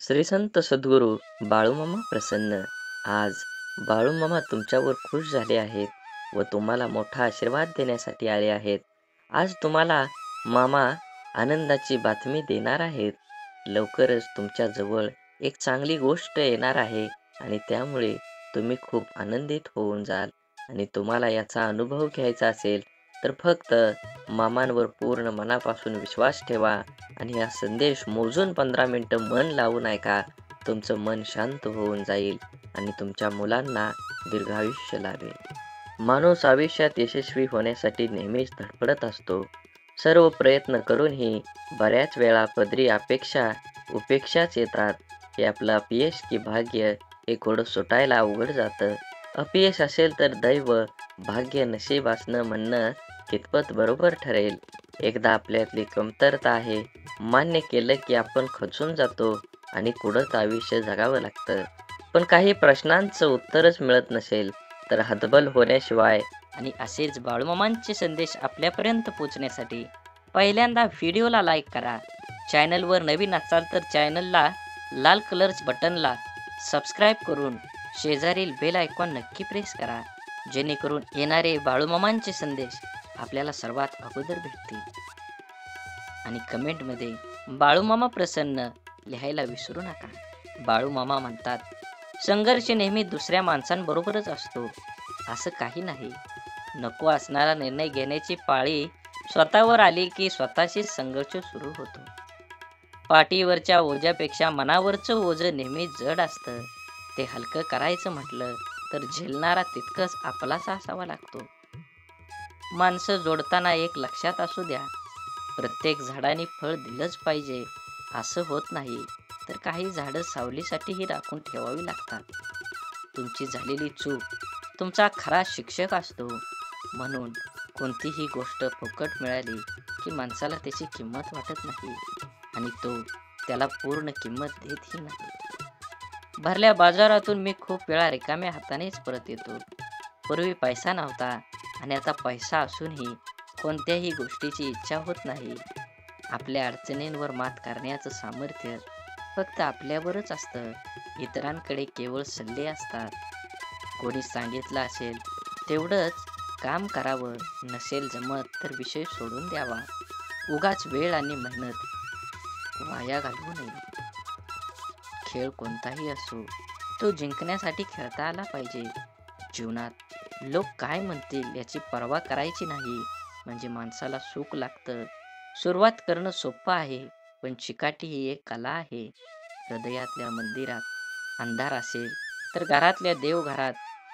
श्री संत सद्गुरू बाळूमामा प्रसन्न. आज बाळूमामा तुमच्यावर खुश झाले आहेत व तुम्हाला मोठा आशीर्वाद देण्यासाठी आले आहेत. आज तुम्हाला मामा आनंदाची बातमी देणार आहेत. लवकरच तुमच्या जवळ एक चांगली गोष्ट येणार आहे आणि त्यामुळे तुम्ही खूप आनंदित होऊन जाल. आणि तुम्हाला याचा अनुभव घ्यायचा असेल तर फक्त मामांवर पूर्ण मनापासून विश्वास ठेवा आणि हा संदेश मोजून 15 मिनिटं मन लावून ऐका. तुमचं मन शांत होऊन जाईल आणि तुमच्या मुलांना दीर्घायुष्य लाभेल. माणूस आयुष्यात यशस्वी होण्यासाठी नेहमीच धडपडत असतो. सर्व प्रयत्न करूनही बऱ्याच वेळा पदरी उपेक्षाच येतात. हे आपलं अपयश की भाग्य हे घोडं सुटायला अवघड जातं. अपयश असेल तर दैव, भाग्य, नशीब असणं म्हणणं कितपत बरोबर ठरेल. एकदा आपल्यातली कमतरता आहे मान्य केलं की आपण खचून जातो आणि कुढत आयुष्य जगावं लागतं. पण काही प्रश्नांचं उत्तरच मिळत नसेल तर हतबल होण्याशिवाय आणि असेच बाळूमामांचे संदेश आपल्यापर्यंत पोहोचण्यासाठी पहिल्यांदा व्हिडिओला लाईक करा. चॅनलवर नवीन असाल तर चॅनलला लाल कलरच्या बटनला सबस्क्राईब करून शेजारील बेल आयकॉन नक्की प्रेस करा, जेणेकरून येणारे बाळूमामांचे संदेश आपल्याला सर्वात अगोदर भेटतील. आणि कमेंटमध्ये बाळूमामा प्रसन्न लिहायला विसरू नका. बाळूमामा म्हणतात, संघर्ष नेहमी दुसऱ्या माणसांबरोबरच असतो असं काही नाही. नको असणारा निर्णय घेण्याची पाळी स्वतःवर आली की स्वतःशीच संघर्ष सुरू होतो. पाठीवरच्या ओझ्यापेक्षा मनावरचं ओझं नेहमी जड असतं. ते हलकं करायचं म्हटलं तर झेलणारा तितकंच आपलासा असावा लागतो. माणसं जोडताना एक लक्षात असू द्या, प्रत्येक झाडाने फळ दिलंच पाहिजे असं होत नाही. तर काही झाडं सावलीसाठीही राखून ठेवावी लागतात. तुमची झालेली चूक तुमचा खरा शिक्षक असतो. म्हणून कोणतीही गोष्ट फुकट मिळाली की माणसाला त्याची किंमत वाटत नाही आणि तो त्याला पूर्ण किंमत देतही नाही. भरल्या बाजारातून मी खूप वेळा रिकाम्या हातानेच परत येतो. पूर्वी पैसा नव्हता आणि आता पैसा असूनही कोणत्याही गोष्टीची इच्छा होत नाही. आपल्या अडचणींवर मात करण्याचं सामर्थ्य फक्त आपल्यावरच असतं. इतरांकडे केवळ सल्ले असतात. कोणी सांगितलं असेल तेवढंच काम करावं, नसेल जमत तर विषय सोडून द्यावा. उगाच वेळ आणि मेहनत वाया घालवू नये. खेळ कोणताही असो, तो जिंकण्यासाठी खेळता आला पाहिजे. जीवनात लोक काय म्हणतील याची पर्वा करायची नाही, म्हणजे माणसाला सुख लागतं. सुरुवात करणं सोपं आहे, पण चिकाटी ही एक कला आहे. हृदयातल्या मंदिरात अंधार असेल तर घरातल्या देवघरात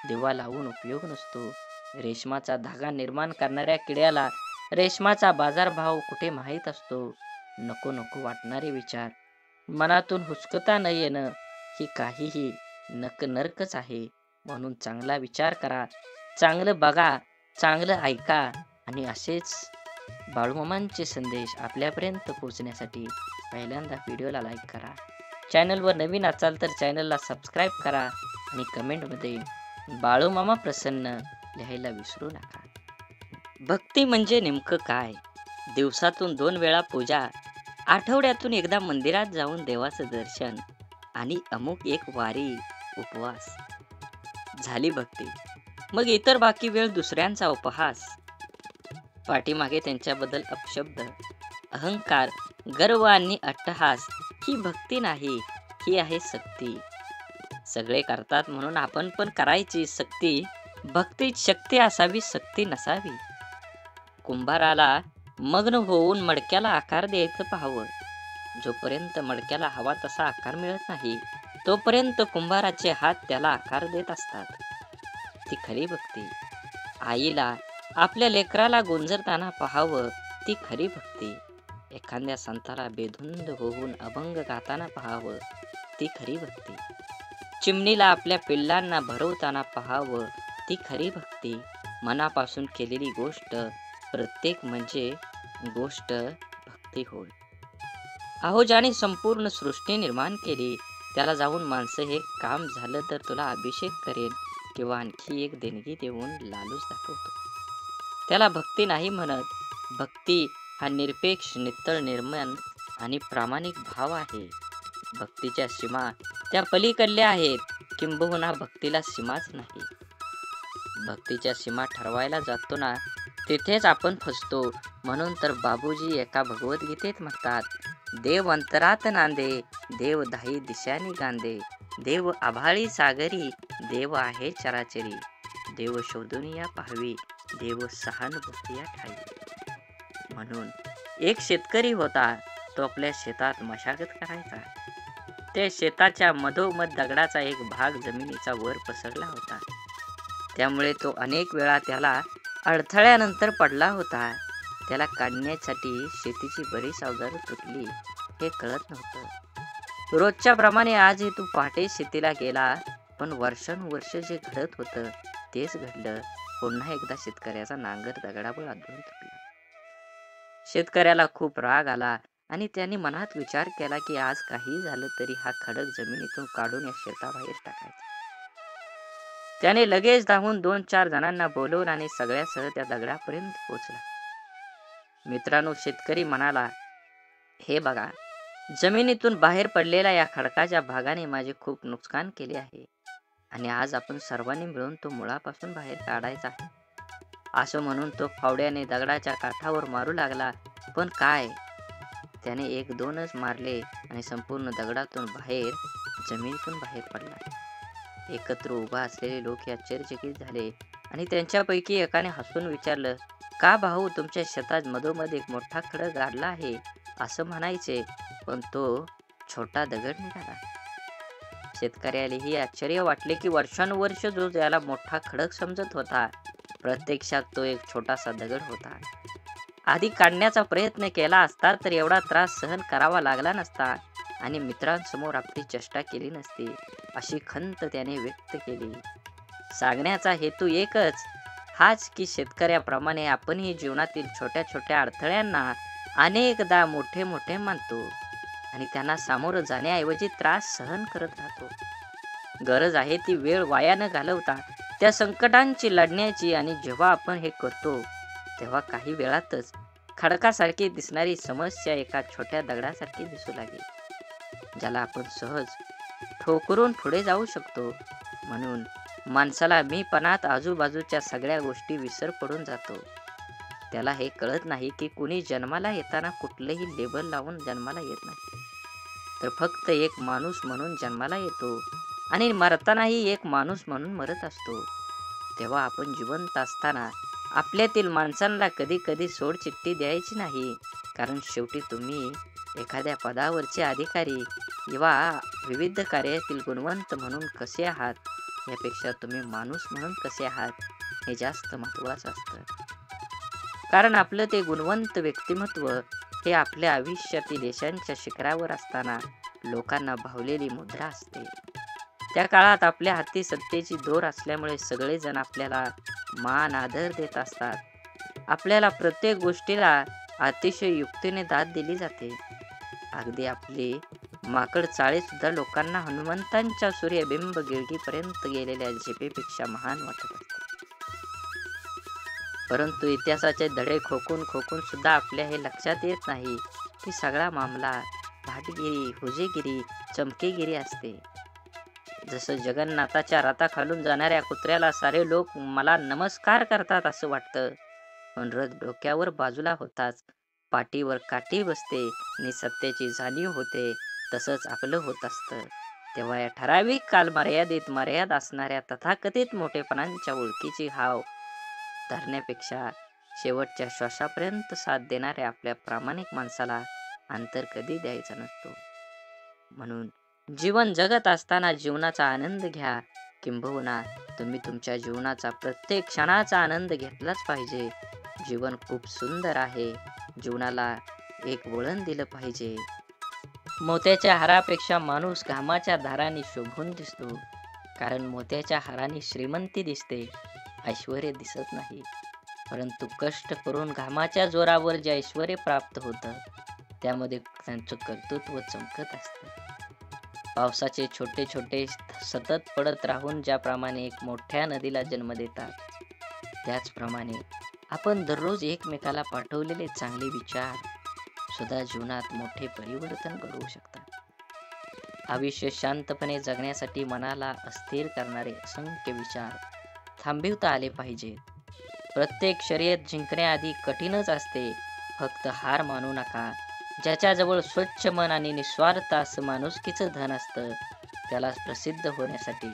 दिवा लावून उपयोग नसतो. रेशमाचा धागा निर्माण करणाऱ्या किड्याला रेशमाचा बाजारभाव कुठे माहीत असतो. नको नको वाटणारे विचार मनातून हुसकता न येणं ही काहीही नरकच आहे. म्हणून चांगला विचार करा, चांगलं बघा, चांगलं ऐका आणि असेच बाळूमामांचे संदेश आपल्यापर्यंत पोहोचण्यासाठी पहिल्यांदा व्हिडिओला लाईक करा. चॅनलवर नवीन असाल तर चॅनलला सबस्क्राईब करा आणि कमेंटमध्ये बाळूमामा प्रसन्न लिहायला विसरू नका. भक्ती म्हणजे नेमकं काय? दिवसातून 2 वेळा पूजा, आठवड्यातून एकदा मंदिरात जाऊन देवाचं दर्शन आणि अमुक एक वारी, उपवास झाली भक्ती. मग इतर बाकी वेळ दुसऱ्यांचा उपहास. पाठीमागे त्यांच्याबद्दल अपशब्द, अहंकार, गर्व आणि अट्टहास ही भक्ती नाही, ही आहे सक्ती. सगळे करतात म्हणून आपण पण करायची सक्ती. भक्तीत शक्ती असावी, सक्ती नसावी. कुंभाराला मग्न होऊन मडक्याला आकार द्यायचं पाहावं. जोपर्यंत मडक्याला हवा तसा आकार मिळत नाही, तोपर्यंत कुंभाराचे हात त्याला आकार देत असतात. ती खरी भक्ती. आईला आपल्या लेकराला गोंजरताना पाहावं, ती खरी भक्ती. एखाद्या संताला बेधुंद होऊन अभंग गाताना पाहावं, ती खरी भक्ती. चिमणीला आपल्या पिल्लांना भरवताना पाहावं, ती खरी भक्ती. मनापासून केलेली गोष्ट प्रत्येक म्हणजे गोष्ट भक्ती होय. अहो, ज्याने संपूर्ण सृष्टी निर्माण केली त्याला जाऊन माणसं हे काम झालं तर तुला अभिषेक करेन किंवा आणखी एक देणगी देऊन लालूच दाखवतो, त्याला भक्ती नाही म्हणत. भक्ती हा निरपेक्ष, नितळ, निर्मल आणि प्रामाणिक भाव आहे. भक्तीच्या सीमा त्या पलीकडल्या आहेत, किंबहुना भक्तीला सीमाच नाही. भक्तीच्या सीमा ठरवायला जातो ना, तिथेच आपण फसतो. म्हणून तर बाबूजी एका भगवद्गीतेत म्हणतात, देव अंतरात नांदे, देव दाही दिशांनी गांदे, देव आभाळी सागरी, देव आहे चराचरी, देव शोधून या पाहावी, देव सहानुभूती या ठाई. म्हणून एक शेतकरी होता. तो आपल्या शेतात मशागत करायचा. त्या शेताच्या मधोमध दगडाचा एक भाग जमिनीचा वर पसरला होता. त्यामुळे तो अनेक वेळा त्याला अडथळ्यानंतर पडला होता. त्याला काढण्यासाठी शेतीची बरीच अवजारं तुटली हे कळत नव्हतं. रोजच्या प्रमाणे आजही तो पहाटे शेतीला गेला, पण वर्षानुवर्ष जे घडत होतं तेच घडलं. पुन्हा एकदा शेतकऱ्याचा नांगर दगडावर आदळून तुटला. शेतकऱ्याला खूप राग आला आणि त्याने मनात विचार केला की आज काही झालं तरी हा खडक जमिनीतून काढून या शेताबाहेर टाकायचा. त्याने लगेच धावून 2-4 जणांना बोलवून आणि सगळ्यासह त्या दगडापर्यंत पोहोचला. मित्रांनो, शेतकरी म्हणाला, हे बघा, जमिनीतून बाहेर पडलेल्या या खडकाच्या भागाने माझे खूप नुकसान केले आहे आणि आज आपण सर्वांनी मिळून तो मुळापासून बाहेर काढायचा आहे. असं म्हणून तो फावड्याने दगडाच्या काठावर मारू लागला. पण काय, त्याने 1-2च मारले आणि संपूर्ण दगडातून बाहेर जमिनीतून बाहेर पडला. एकत्र उभा असलेले लोक आश्चर्यचकित झाले आणि त्यांच्यापैकी एकाने हसून विचारलं, का भाऊ, तुमच्या शेतात मधोमध एक मोठा खडक गाडला आहे असं म्हणायचे, पण तो छोटा दगड निघाला. शेतकऱ्यालाही आश्चर्य वाटले की वर्षानुवर्ष जो त्याला मोठा खडक समजत होता, प्रत्यक्षात तो एक छोटासा दगड होता. आधी काढण्याचा प्रयत्न केला असता तर एवढा त्रास सहन करावा लागला नसता आणि मित्रांसमोर आपली चेष्टा केली नसती, अशी खंत त्याने व्यक्त केली. सांगण्याचा हेतू एकच, हाच की शेतकऱ्याप्रमाणे आपणही जीवनातील छोट्या छोट्या अडथळ्यांना अनेकदा मोठे मोठे मानतो आणि त्यांना सामोरं जाण्याऐवजी त्रास सहन करत राहतो. गरज आहे ती वेळ वाया न घालवता त्या संकटांची लढण्याची, आणि जेव्हा आपण हे करतो तेव्हा काही वेळातच खडकासारखी दिसणारी समस्या एका छोट्या दगडासारखी दिसू लागेल, ज्याला आपण सहज ठोकरून पुढे जाऊ शकतो. म्हणून माणसाला मीपणात आजूबाजूच्या सगळ्या गोष्टी विसर पडून जातो. त्याला हे कळत नाही की कुणी जन्माला येताना कुठलंही लेबल लावून जन्माला येत नाही, तर फक्त एक माणूस म्हणून जन्माला येतो आणि मरतानाही एक माणूस म्हणून मरत असतो. तेव्हा आपण जिवंत असताना आपल्यातील माणसांना कधी कधी सोडचिठ्ठी द्यायची नाही, कारण शेवटी तुम्ही एखाद्या पदावरचे अधिकारी किंवा विविध कार्यातील गुणवंत म्हणून कसे आहात यापेक्षा तुम्ही माणूस म्हणून कसे आहात हे जास्त महत्त्वाचं असतं. कारण आपलं ते गुणवंत व्यक्तिमत्व हे आपल्या आयुष्यातील यशांच्या शिखरावर असताना लोकांना भावलेली मुद्रा असते. त्या काळात आपल्या हाती सत्तेची दोर असल्यामुळे सगळेजण आपल्याला मान आदर देत असतात. आपल्याला प्रत्येक गोष्टीला अतिशय युक्तीने दाद दिली जाते. अगदी आपली माकड चाळे सुद्धा लोकांना हनुमंतांच्या सूर्यबिंब गिळगीपर्यंत गेलेल्या झेपेपेक्षा महान वाटत असते. परंतु इतिहासाचे धडे खोकून खोकून सुद्धा आपल्या हे लक्षात येत नाही की सगळा मामला भाटगिरी, हुजेगिरी, चमकेगिरी असते. जसं जगन्नाथाच्या रथाखालून जाणाऱ्या कुत्र्याला सारे लोक मला नमस्कार करतात असं वाटतं, पण रथ डोक्यावर बाजूला होताच पाठीवर काठी बसते आणि सत्याची जाणीव होते. तसंच आपलं होत असतं. तेव्हा या ठराविक कालमर्यादेत मर्याद असणाऱ्या तथाकथित मोठेपणांच्या ओळखीची हाव धरण्यापेक्षा शेवटच्या श्वासापर्यंत साथ देणाऱ्या आपल्या प्रामाणिक माणसाला अंतर कधी द्यायचा नसतो. म्हणून जीवन जगत असताना जीवनाचा आनंद घ्या, किंबहुना तुम्ही तुमच्या जीवनाचा प्रत्येक क्षणाचा आनंद घेतलाच पाहिजे. जीवन खूप सुंदर आहे, जीवनाला एक वळण दिलं पाहिजे. मोत्याच्या हारापेक्षा माणूस घामाच्या धाराने शोभून दिसतो, कारण मोत्याच्या हाराने श्रीमंती दिसते, ऐश्वर्य दिसत नाही. परंतु कष्ट करून घामाच्या जोरावर जे ऐश्वर्य प्राप्त होतं त्यामध्ये त्यांचं कर्तृत्व चमकत असतं. पावसाचे छोटे छोटे सतत पडत राहून ज्याप्रमाणे एक मोठ्या नदीला जन्म देतात, त्याचप्रमाणे आपण दररोज एकमेकाला पाठवलेले चांगले विचार सुद्धा जीवनात मोठे परिवर्तन घडवू शकतात. आयुष्य शांतपणे जगण्यासाठी मनाला अस्थिर करणारे असंख्य विचार थांबविता आले पाहिजेत. प्रत्येक शर्यत जिंकण्याआधी कठीणच असते. फक्त हार मानू नका. ज्याच्याजवळ स्वच्छ मन आणि निस्वार्थ असं माणुसकीचं धन असतं, त्याला प्रसिद्ध होण्यासाठी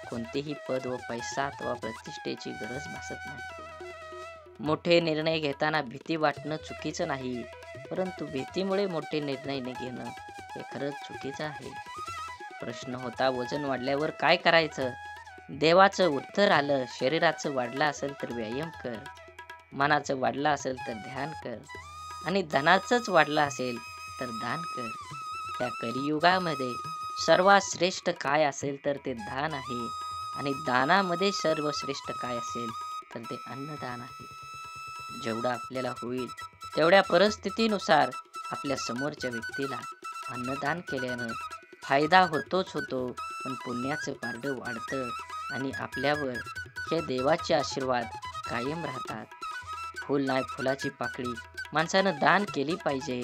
कोणतेही पद व पैसा अथवा प्रतिष्ठेची गरज भासत नाही. मोठे निर्णय घेताना भीती वाटणं चुकीचं नाही, परंतु भीतीमुळे मोठे निर्णय न घेणं हे खरंच चुकीचं आहे. प्रश्न होता, वजन वाढल्यावर काय करायचं? देवाचं उत्तर आलं, शरीराचं वाढलं असेल तर व्यायाम कर, मनाचं वाढलं असेल तर ध्यान कर आणि धनाचंच वाढलं असेल तर दान कर. या कलियुगामध्ये सर्वात श्रेष्ठ काय असेल तर ते दान आहे आणि दानामध्ये सर्वश्रेष्ठ काय असेल तर ते अन्नदान आहे. जेवढं आपल्याला होईल तेवढ्या परिस्थितीनुसार आपल्या समोरच्या व्यक्तीला अन्नदान केल्यानं फायदा होतोच होतो, पण पुण्याचं पारडं वाढतं आणि आपल्यावर हे देवाचे आशीर्वाद कायम राहतात. फुल नाही फुलाची पाकळी माणसानं दान केली पाहिजे.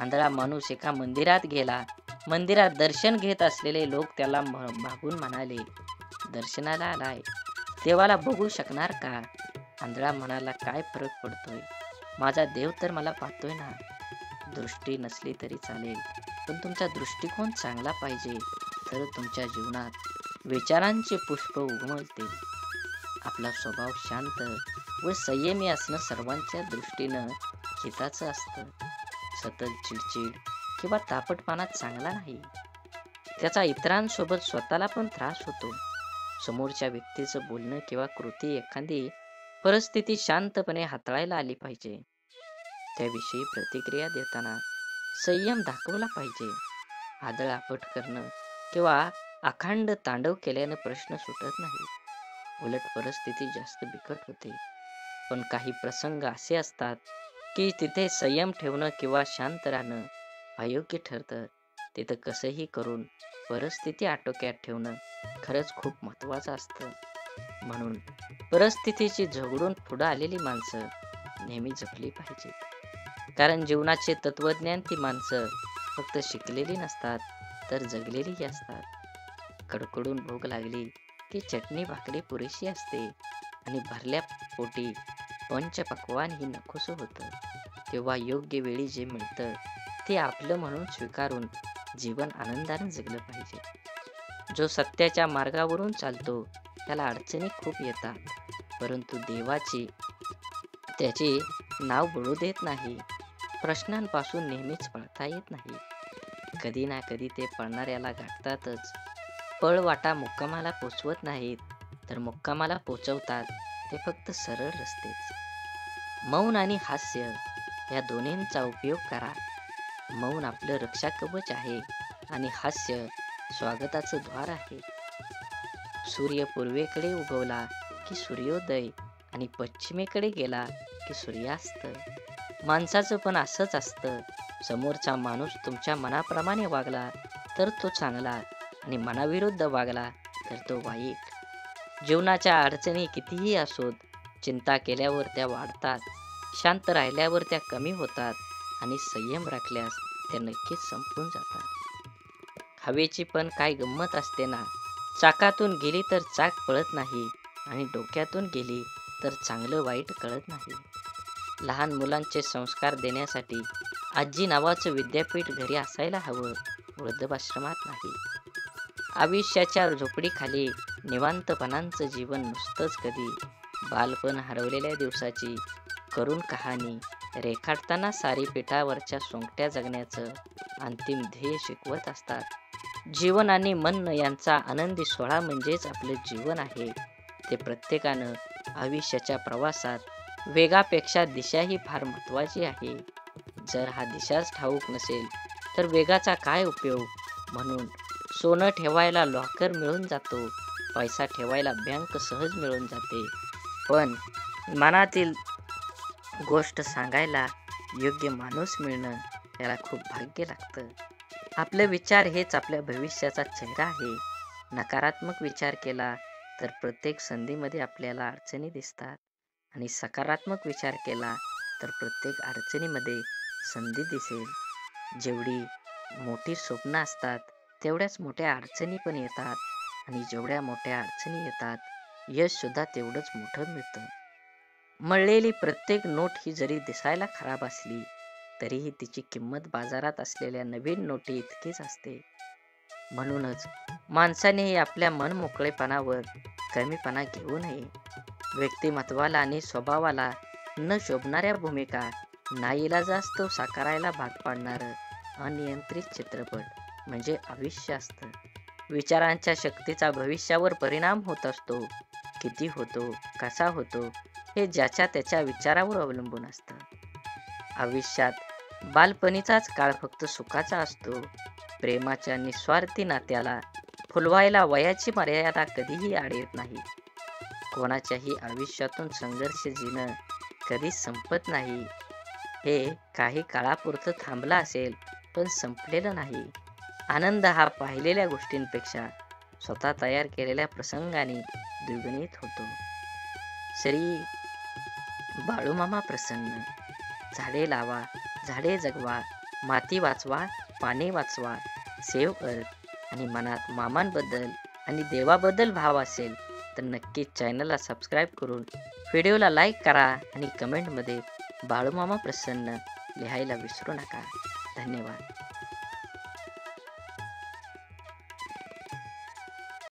आंधळा माणूस एका मंदिरात गेला. मंदिरात दर्शन घेत असलेले लोक त्याला मागून म्हणाले, दर्शनाला आलाय, देवाला बघू शकणार का? आंधळा म्हणाला, काय फरक पडतोय? माझा देव तर मला पाहतोय ना. दृष्टी नसली तरी चालेल, पण तुमचा दृष्टिकोन चांगला पाहिजे, तर तुमच्या जीवनात विचारांचे पुष्प उमलतील. आपला स्वभाव शांत व संयमी असणं सर्वांच्या दृष्टीनं हिताचं असतं. सतत चिडचिड किंवा तापटपणा चांगला नाही. त्याचा इतरांसोबत स्वतःला पण त्रास होतो. समोरच्या व्यक्तीचं बोलणं किंवा कृती एखादी परिस्थिती शांतपणे हाताळायला आली पाहिजे. त्याविषयी प्रतिक्रिया देताना संयम दाखवला पाहिजे. आदळआपट करणं किंवा अखंड तांडव केल्यानं प्रश्न सुटत नाही. उलट परिस्थिती जास्त बिकट होते. पण काही प्रसंग असे असतात की तिथे संयम ठेवणं किंवा शांत राहणं अयोग्य ठरतं. तिथं कसंही करून परिस्थिती आटोक्यात ठेवणं खरंच खूप महत्त्वाचं असतं. म्हणून परिस्थितीची झगडून पुढं आलेली माणसं नेहमी जपली पाहिजेत. कारण जीवनाचे तत्वज्ञान ती माणसं फक्त शिकलेली नसतात, तर जगलेलीही असतात. कडकडून भूक लागली की चटणी भाकरी पुरेशी असते आणि भरल्या पोटी पंचपक्वान्न ही नकोसं होतं. तेव्हा योग्य वेळी जे मिळतं ते आपलं म्हणून स्वीकारून जीवन आनंदाने जगलं पाहिजे. जो सत्याच्या मार्गावरून चालतो त्याला अडचणी खूप येतात, परंतु देवाची त्याचे नाव बुडू देत नाही. प्रश्नांपासून नेहमीच पळता येत नाही. कधी ना कधी ते पळणाऱ्याला गाठतातच. पळवाटा मुक्कामाला पोचवत नाहीत, तर मुक्कामाला पोचवतात ते फक्त सरळ रस्तेच. मौन आणि हास्य या दोन्हींचा उपयोग करा. मौन आपलं रक्षा कवच आहे आणि हास्य स्वागताचं द्वार आहे. सूर्य पूर्वेकडे उगवला की सूर्योदय आणि पश्चिमेकडे गेला की सूर्यास्त. माणसाचं पण असंच असतं. समोरचा माणूस तुमच्या मनाप्रमाणे वागला तर तो चांगला आणि मनाविरुद्ध वागला तर तो वाईट. जीवनाच्या अडचणी कितीही असोत, चिंता केल्यावर त्या वाढतात, शांत राहिल्यावर त्या कमी होतात आणि संयम राखल्यास त्या नक्कीच संपून जातात. हवेची पण काय गंमत असते ना. चाकातून गेली तर चाक पळत नाही आणि डोक्यातून गेली तर चांगलं वाईट कळत नाही. लहान मुलांचे संस्कार देण्यासाठी आजी नावाचं विद्यापीठ घरी असायला हवं, वृद्धाश्रमात नाही. आयुष्याच्या झोपडीखाली निवांतपणाचं जीवन नुसतंच कधी बालपण हरवलेल्या दिवसाची करुण कहाणी रेखाटताना सारी पिठावरच्या सोंगट्या जगण्याचं अंतिम ध्येय शिकवत असतात. जीवन आणि मन यांचा आनंदी सोहळा म्हणजेच आपलं जीवन आहे. ते प्रत्येकानं आयुष्याच्या प्रवासात वेगापेक्षा दिशा ही फार महत्त्वाची आहे. जर हा दिशाच ठाऊक नसेल तर वेगाचा काय उपयोग. म्हणून सोनं ठेवायला लॉकर मिळून जातो, पैसा ठेवायला बँक सहज मिळून जाते, पण मनातील गोष्ट सांगायला योग्य माणूस मिळणं याला खूप भाग्य लागतं. आपले विचार हेच आपल्या भविष्याचा चेहरा आहे. नकारात्मक विचार केला तर प्रत्येक संधीमध्ये आपल्याला अडचणी दिसतात आणि सकारात्मक विचार केला तर प्रत्येक अडचणीमध्ये संधी दिसेल. जेवढी मोठी स्वप्न असतात तेवढ्याच मोठ्या अडचणी पण येतात आणि जेवढ्या मोठ्या अडचणी येतात, यश सुद्धा तेवढंच मोठं मिळतं. मळलेली प्रत्येक नोट ही जरी दिसायला खराब असली, तरीही तिची किंमत बाजारात असलेल्या नवीन नोटी इतकीच असते. म्हणूनच माणसानेही आपल्या मनमोकळेपणावर कमीपणा घेऊ नये. व्यक्तिमत्वाला आणि स्वभावाला न शोभणाऱ्या भूमिका नाईलाजास्तव साकारायला भाग पाडणारं अनियंत्रित चित्रपट म्हणजे आयुष्य असतं. विचारांच्या शक्तीचा भविष्यावर परिणाम होत असतो. किती होतो, कसा होतो, हे ज्याच्या त्याच्या विचारावर अवलंबून असतं. आयुष्यात बालपणीचाच काळ फक्त सुखाचा असतो. प्रेमाच्या निस्वार्थी नात्याला फुलवायला वयाची मर्यादा कधीही आड येत नाही. कोणाच्याही आयुष्यातून संघर्ष जीणं कधीच संपत नाही. हे काही काळापुरतं थांबलं असेल, पण संपलेलं नाही. आनंद हा पाहिलेल्या गोष्टींपेक्षा स्वतः तयार केलेल्या प्रसंगाने द्विगुणित होतो. श्री बाळूमामा प्रसन्न. झाडे लावा, झाडे जगवा, माती वाचवा, पाणी वाचवा, सेव्ह अर्थ. आणि मनात मामांबद्दल आणि देवाबद्दल भाव असेल तर नक्कीच चॅनलला सबस्क्राईब करून व्हिडिओला लाईक करा आणि कमेंटमध्ये बाळूमामा प्रसन्न लिहायला विसरू नका. धन्यवाद.